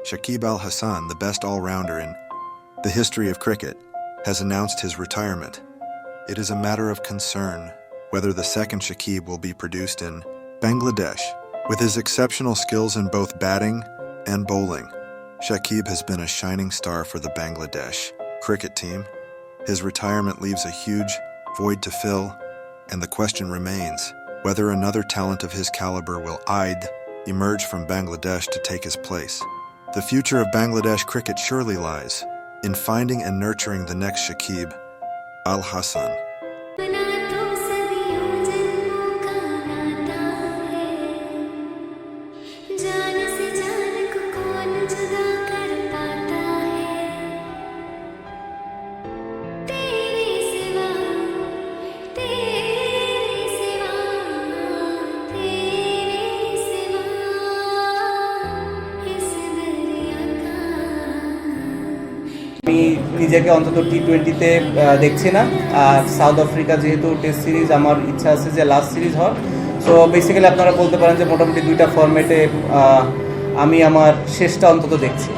Shakib Al Hasan, the best all-rounder in the history of cricket, has announced his retirement. It is a matter of concern whether the second Shakib will be produced in Bangladesh. With his exceptional skills in both batting and bowling, Shakib has been a shining star for the Bangladesh cricket team. His retirement leaves a huge void to fill, and the question remains whether another talent of his caliber will emerge from Bangladesh to take his place. The future of Bangladesh cricket surely lies in finding and nurturing the next Shakib Al Hasan. আমি নিজেকে অন্তত টি20তে দেখছি না, আর south Africa যেহেতু test series, আমার ইচ্ছা আছে যে লাস্ট সিরিজ হওয়ার। সো বেসিক্যালি আপনারা বলতে পারেন যে মোটামুটি দুইটা ফরম্যাটে আমি আমার শেষটা অন্তত দেখছি।